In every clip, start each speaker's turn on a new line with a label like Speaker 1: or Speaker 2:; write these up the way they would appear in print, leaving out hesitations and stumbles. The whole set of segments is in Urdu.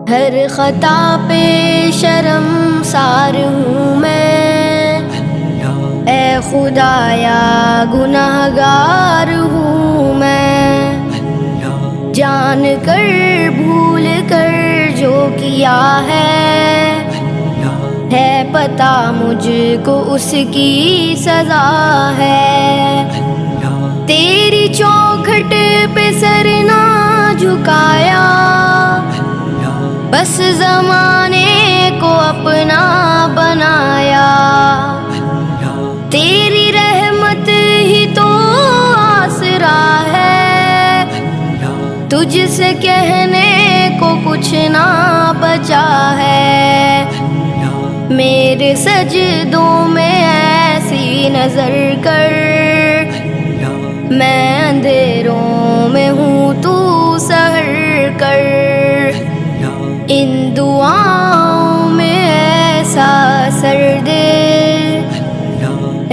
Speaker 1: ہر خطا پہ شرمسار ہوں میں، اے خدایا گنہگار ہوں میں، جان کر بھول کر جو کیا ہے پتہ مجھ کو اس کی سزا ہے۔ تیری چوکھٹ پہ سر نہ جھکایا، بس زمانے کو اپنا بنایا۔ تیری رحمت ہی تو آسرا ہے، تجھ سے کہنے کو کچھ نہ بچا ہے۔ میرے سجدوں میں ایسی نظر کر، میں اندھیروں میں ہوں تو سحر کر۔ ان دعاؤں میں ایسا اثر دے،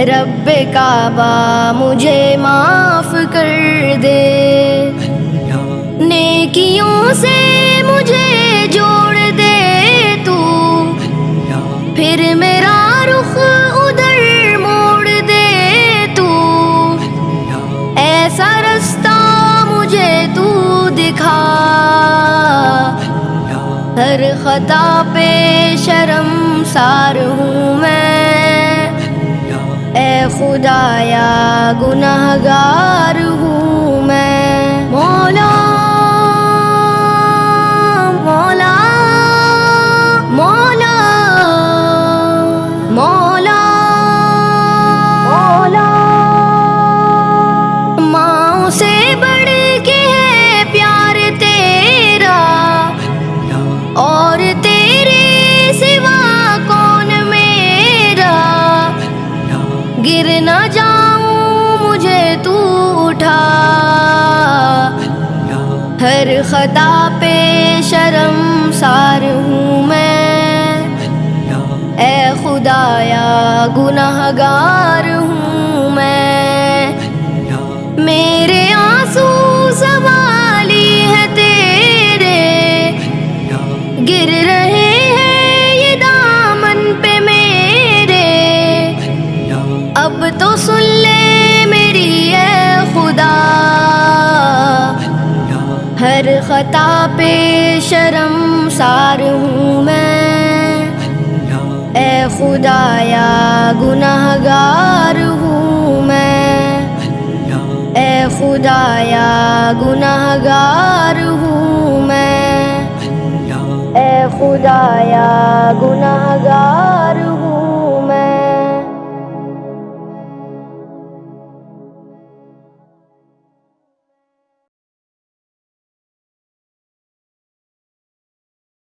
Speaker 1: رب کعبہ مجھے معاف کر دے۔ نیکیوں سے مجھے جوڑ دے تو، پھر میرا رخ ادھر موڑ دے تو۔ ایسا رستہ مجھے تو دکھا، ہر خطا پہ شرمسار ہوں میں، اے خدایا گنہگار ہوں میں۔ مولا مولا مولا مولا مولا، ماں سے بڑھ کے ہے پیار تیرا، اور تیرے سوا کون میرا۔ گر نہ جاؤں مجھے تو اٹھا، ہر خطا پہ شرمسار ہوں میں، اے خدایا گنہگار ہوں میں۔ میرے آنسو سوالی ہے تیرے، گر رہے ہیں یہ دامن پہ میرے۔ اب تو سن لے میری اے خدا، ہر خطا پہ شرمسار ہوں میں، اے خدایا گنہگار ہوں میں، اے خدایا گنہگار ہوں میں، اے خدایا گنہگار ہوں۔